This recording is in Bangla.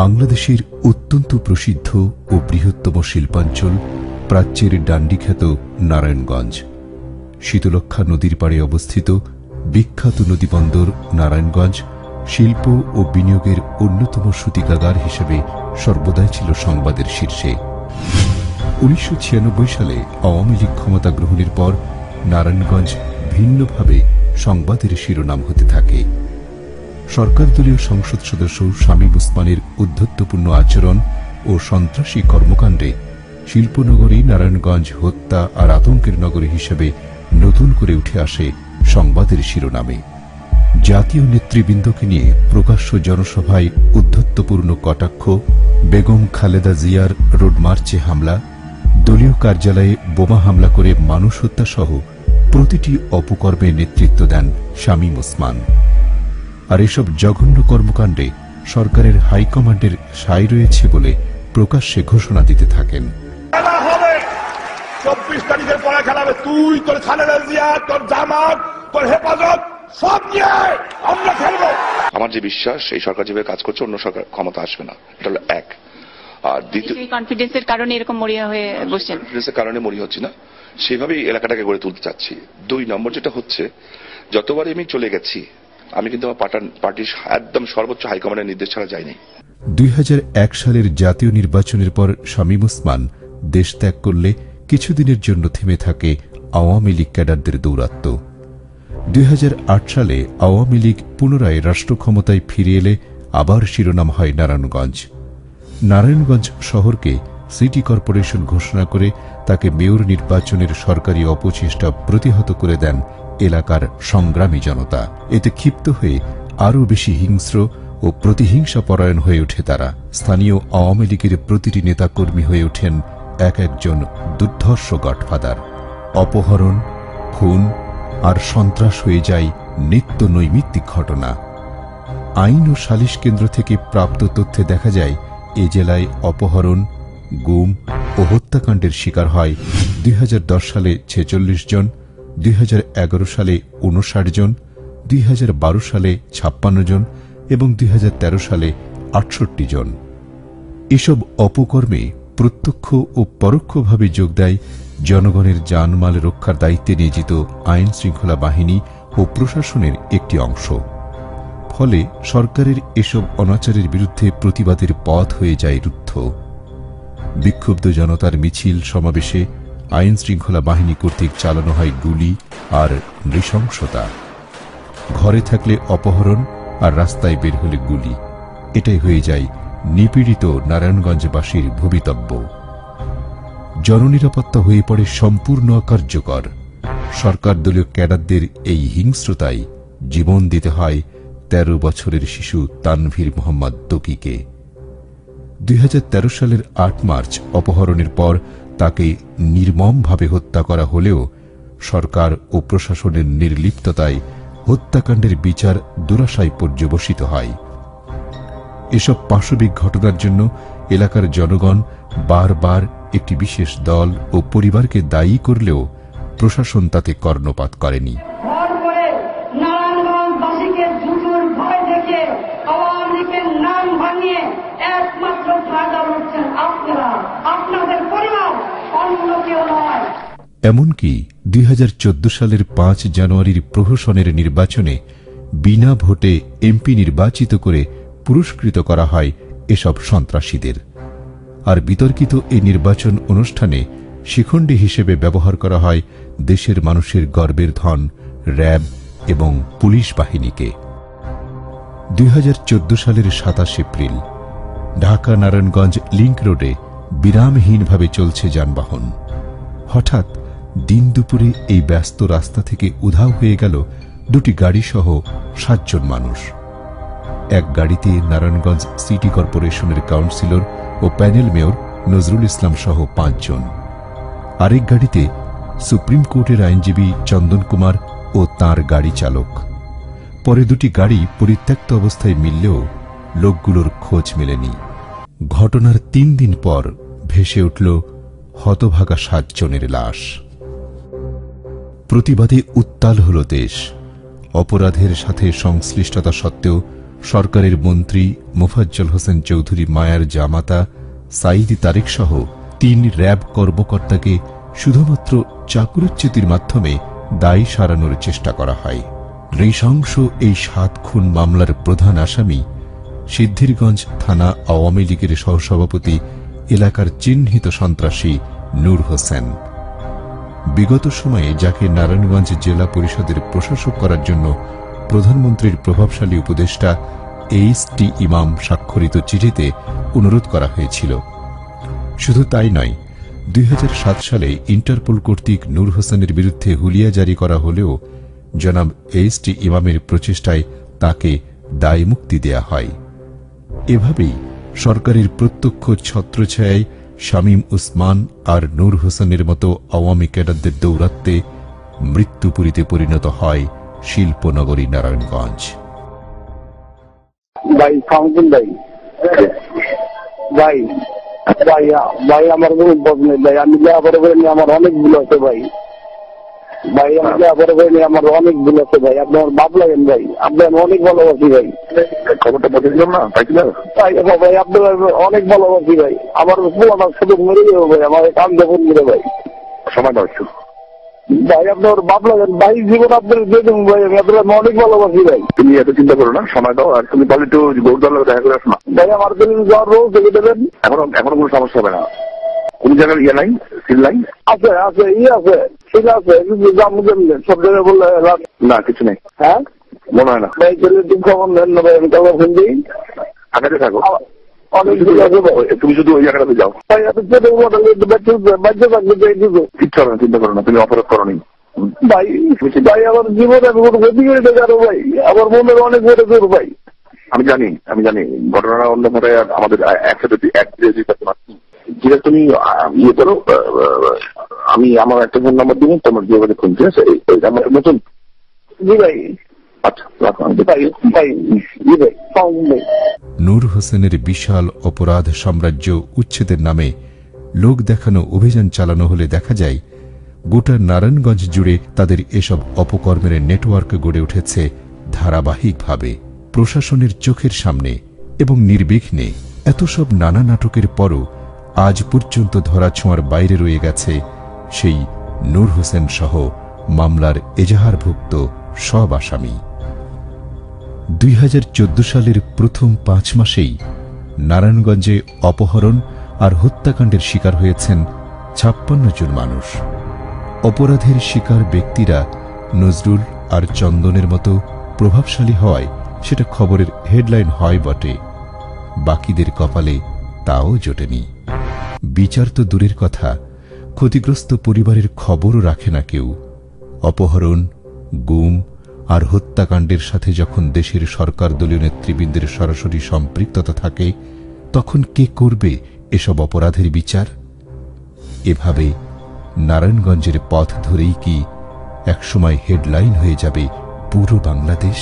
বাংলাদেশের অত্যন্ত প্রসিদ্ধ ও বৃহত্তম শিল্পাঞ্চল প্রাচ্যের ডান্ডিখ্যাত নারায়ণগঞ্জ। শীতলক্ষ্যা নদীর পাড়ে অবস্থিত বিখ্যাত নদীবন্দর নারায়ণগঞ্জ শিল্প ও বিনিয়োগের অন্যতম সূতিকাগার হিসেবে সর্বদাই ছিল সংবাদের শীর্ষে। 1996 সালে আওয়ামী লীগ ক্ষমতা গ্রহণের পর নারায়ণগঞ্জ ভিন্নভাবে সংবাদের শিরোনাম হতে থাকে। সরকারদলীয় সংসদ সদস্য শামীম ওসমানের উদ্ধত্যপূর্ণ আচরণ ও সন্ত্রাসী কর্মকাণ্ডে শিল্পনগরী নারায়ণগঞ্জ হত্যা আর আতঙ্কের নগরী হিসেবে নতুন করে উঠে আসে সংবাদের শিরোনামে। জাতীয় নেতৃবৃন্দকে নিয়ে প্রকাশ্য জনসভায় উদ্ধত্যপূর্ণ কটাক্ষ, বেগম খালেদা জিয়ার রোড মার্চে হামলা, দলীয় কার্যালয়ে বোমা হামলা করে মানুষ হত্যা সহ প্রতিটি অপকর্মে নেতৃত্ব দেন শামীম ওসমান। আর এসব জঘন্য কর্মকাণ্ডে সরকারের হাইকমান্ডের সায় রয়েছে বলে প্রকাশ্যে ঘোষণা দিতে থাকেন। 24 তারিখের পরে খেলাবে, তুই তোর খালেদা জিয়া, তোর জামাত, তোর হেফাজত সব নিয়ে আমরা খেলবো। আমার যে বিশ্বাস, এই সরকার যেভাবে কাজ করছে অন্য সরকার ক্ষমতা আসবে না, এটা হলো এক। আর দ্বিতীয়, কনফিডেন্সের কারণে এরকম মরিয়া হয়ে বসছেন। কনফিডেন্সের কারণে মরিয়া হচ্ছে না, সেভাবেই এলাকাটাকে গড়ে তুলতে চাচ্ছি। 2 নম্বর যেটা হচ্ছে, যতবারই আমি চলে গেছি আমি কিন্তু আমার পার্টির একদম সর্বোচ্চ হাইকমান্ডের নির্দেশ ছাড়া যাইনি। 2001 সালের জাতীয় নির্বাচনের পর শামীম ওসমান দেশ ত্যাগ করলে কিছুদিনের জন্য থেমে থাকে আওয়ামী লীগ ক্যাডারদের দৌরাত্ম্য। 2008 সালে আওয়ামী লীগ পুনরায় রাষ্ট্র ক্ষমতায় ফিরে এলে আবার শিরোনাম হয় নারায়ণগঞ্জ। নারায়ণগঞ্জ শহরকে সিটি কর্পোরেশন ঘোষণা করে তাকে মেয়র নির্বাচনের সরকারি অপচেষ্টা প্রতিহত করে দেন এলাকার সংগ্রামী জনতা। এতে ক্ষিপ্ত হয়ে আরও বেশি হিংস্র ও প্রতিহিংসা পরায়ণ হয়ে ওঠে তারা। স্থানীয় আওয়ামী লীগের প্রতিটি নেতাকর্মী হয়ে ওঠেন এক একজন দুর্ধর্ষ গডফাদার। অপহরণ, খুন আর সন্ত্রাস হয়ে যায় নিত্য নৈমিত্তিক ঘটনা। আইন ও সালিশ কেন্দ্র থেকে প্রাপ্ত তথ্যে দেখা যায় এ জেলায় অপহরণ, গুম ও হত্যাকাণ্ডের শিকার হয় 2010 সালে 46 জন, 2011 সালে 59 জন, 2012 সালে 56 জন এবং 2013 সালে 68 জন। এসব অপকর্মে প্রত্যক্ষ ও পরোক্ষভাবে যোগ দেয় জনগণের জানমাল রক্ষার দায়িত্বে নিয়োজিত আইন শৃঙ্খলা বাহিনী ও প্রশাসনের একটি অংশ। ফলে সরকারের এসব অনাচারের বিরুদ্ধে প্রতিবাদের পথ হয়ে যায় রুদ্ধ। বিক্ষুব্ধ জনতার মিছিল সমাবেশে আইন শৃঙ্খলা বাহিনী কর্তৃক চালানো হয় গুলি আর নৃশংসতা। ঘরে থাকলে অপহরণ আর রাস্তায় বের হলে গুলি, এটাই হয়ে যায় নিপীড়িত নারায়ণগঞ্জবাসীর ভবিতব্য। জননিরাপত্তা হয়ে পড়ে সম্পূর্ণ অকার্যকর। সরকার দলীয় ক্যাডারদের এই হিংস্রতায় জীবন দিতে হয় 13 বছরের শিশু তানভীর মোহাম্মদ ত্বকীকে। 2013 সালের 8 মার্চ অপহরণের পর তাকে নির্মমভাবে হত্যা করা হলেও সরকার ও প্রশাসনের নির্লিপ্ততায় হত্যাকাণ্ডের বিচার দুরাশায় পর্যবসিত হয়। এসব পাশবিক ঘটনার জন্য এলাকার জনগণ বারবার একটি বিশেষ দল ও পরিবারকে দায়ী করলেও প্রশাসন তাতে কর্ণপাত করেনি। এমনকি 2014 সালের 5 জানুয়ারির প্রহসনের নির্বাচনে বিনা ভোটে এমপি নির্বাচিত করে পুরস্কৃত করা হয় এসব সন্ত্রাসীদের। আর বিতর্কিত এই নির্বাচন অনুষ্ঠানে শিখণ্ডী হিসেবে ব্যবহার করা হয় দেশের মানুষের গর্বের ধন র্যাব এবং পুলিশ বাহিনীকে। 2014 সালের 27 এপ্রিল ঢাকা নারায়ণগঞ্জ লিংক রোডে বিরামহীনভাবে চলছে যানবাহন। হঠাৎ দিন দুপুরে এই ব্যস্ত রাস্তা থেকে উধাও হয়ে গেল 2টি গাড়ি সহ 7 জন মানুষ। এক গাড়িতে নারায়ণগঞ্জ সিটি কর্পোরেশনের কাউন্সিলর ও প্যানেল মেয়র নজরুল ইসলাম সহ 5 জন। আরেক গাড়িতে সুপ্রিম কোর্টের আইনজীবী চন্দন কুমার ও তাঁর গাড়ি চালক। পরে 2টি গাড়ি পরিত্যক্ত অবস্থায় মিললেও লোকগুলোর খোঁজ মেলেনি। ঘটনার 3 দিন পর ভেসে উঠল হতভাগা 7 জনের লাশ। প্রতিবাদে উত্তাল হল দেশ। অপরাধের সাথে সংশ্লিষ্টতা সত্ত্বেও সরকারের মন্ত্রী মোফাজ্জল হোসেন চৌধুরী মায়ার জামাতা সাইদি তারেক সহ 3 র্যাব কর্মকর্তাকে শুধুমাত্র চাকরুচ্যুতির মাধ্যমে দায় সারানোর চেষ্টা করা হয়। নৃশংস এই 7 খুন মামলার প্রধান আসামি সিদ্ধিরগঞ্জ থানা আওয়ামী লীগের সহসভাপতি, এলাকার চিহ্নিত সন্ত্রাসী নূর হোসেন। বিগত সময়ে যাকে নারায়ণগঞ্জ জেলা পরিষদের প্রশাসক করার জন্য প্রধানমন্ত্রীর প্রভাবশালী উপদেষ্টা এইচ.টি. ইমাম স্বাক্ষরিত চিঠিতে অনুরোধ করা হয়েছিল। শুধু তাই নয়, 2007 সালে ইন্টারপোল কর্তৃক নূর হোসেনের বিরুদ্ধে হুলিয়া জারি করা হলেও জনাব এইচ.টি. ইমামের প্রচেষ্টায় তাকে দায়মুক্তি দেয়া হয়। এভাবেই সরকারের প্রত্যক্ষ ছত্রছায়ায় শামীম উসমান আর নূর হোসেনের মতো আওয়ামী ক্যাডারদের দৌরাত্ম্যে মৃত্যুপুরীতে পরিণত হয় শিল্পনগরী নারায়ণগঞ্জ। ভাই ফাউন্টেন ভাই ভাই ভাই ভাই আমার কোনো বদ নেই ভাই, আমি লেখাপড়া করে নিয়ে আমার অনেক ভুল আছে ভাই। ভাই আমি লেখাপড়া করে নিয়ে আমার অনেক ভুল আছে ভাই, আপনি আমার বাপ লাগেন ভাই, আপনি আমি অনেক ভালোবাসি ভাই। খবরটা পাঠিয়েছিলাম না, পাইছিলাম ভাই আপনার অনেক ভালোবাসি ভাই, আমার পুরানা শুধু মরে যাবো ভাই, আমার কাম যখন মিলে ভাই। সময় দাও একটু ভাই আপনার বাপ লাগেন ভাই, জীবন আপনার দিয়ে দেবো ভাই, আমি আপনার অনেক ভালোবাসি ভাই। তুমি এত চিন্তা করো না, সময় দাও। আর তুমি বলে একটু গৌরদার দেখা করে আসো না ভাই, আমার দিন জ্বর রোজ দেখে দেবেন। এখনো কোনো সমস্যা হবে না। কোন জায়গায় ইয়ে নাই, সিল নাই? আছে আছে আছে, ঠিক আছে, সব জায়গায় বললে না কিছু নেই, হ্যাঁ মনে হয় না। ভাই চলে তুমি খবর নেন না ভাই, আমি কাউকে ফোন দিই। আগাতে থাকো, অনেক ঠিক আছে ভাই। তুমি শুধু ওই জায়গাটাতে যাও। ভাই এত ছোট বাচ্চা থাকবে এইটুকু কিচ্ছু হবে না, চিন্তা করো না, তুমি অপরাধ করো নি ভাই। ভাই আমার জীবনে আমি কোনো ক্ষতি করে দেখারো ভাই, আমার মনের অনেক বড় জোর ভাই। আমি জানি ঘটনাটা অন্য ঘটে, আমাদের একসাথে ঠিক আছে। তুমি ইয়ে করো, আমি আমার একটা ফোন নাম্বার দিব, তোমার যোগাযোগ করুন, ঠিক আছে? আমার নতুন। জি ভাই। আচ্ছা রাখো। ভাই ভাই জি ভাই ভাই। নূর হোসেনের বিশাল অপরাধ সাম্রাজ্য উচ্ছেদের নামে লোক দেখানো অভিযান চালানো হলে দেখা যায় গোটা নারায়ণগঞ্জ জুড়ে তাদের এসব অপকর্মের নেটওয়ার্ক গড়ে উঠেছে ধারাবাহিকভাবে। প্রশাসনের চোখের সামনে এবং নির্বিঘ্নে এত সব নানা নাটকের পরও আজ পর্যন্ত ধরাছোঁয়ার বাইরে রয়ে গেছে সেই নূর হোসেন সহ মামলার এজাহারভুক্ত সব আসামি। 2014 সালের প্রথম 5 মাসেই নারায়ণগঞ্জে অপহরণ আর হত্যাকাণ্ডের শিকার হয়েছেন 56 জন মানুষ। অপরাধের শিকার ব্যক্তিরা নজরুল আর চন্দনের মতো প্রভাবশালী হওয়ায় সেটা খবরের হেডলাইন হয় বটে, বাকিদের কপালে তাও জোটেনি। বিচার তো দূরের কথা, ক্ষতিগ্রস্ত পরিবারের খবরও রাখে না কেউ। অপহরণ, গুম আর হত্যাকাণ্ডের সাথে যখন দেশের সরকার দলীয় নেতৃবৃন্দের সরাসরি সম্পৃক্ততা থাকে, তখন কে করবে এসব অপরাধের বিচার? এভাবে নারায়ণগঞ্জের পথ ধরেই কি একসময় হেডলাইন হয়ে যাবে পুরো বাংলাদেশ?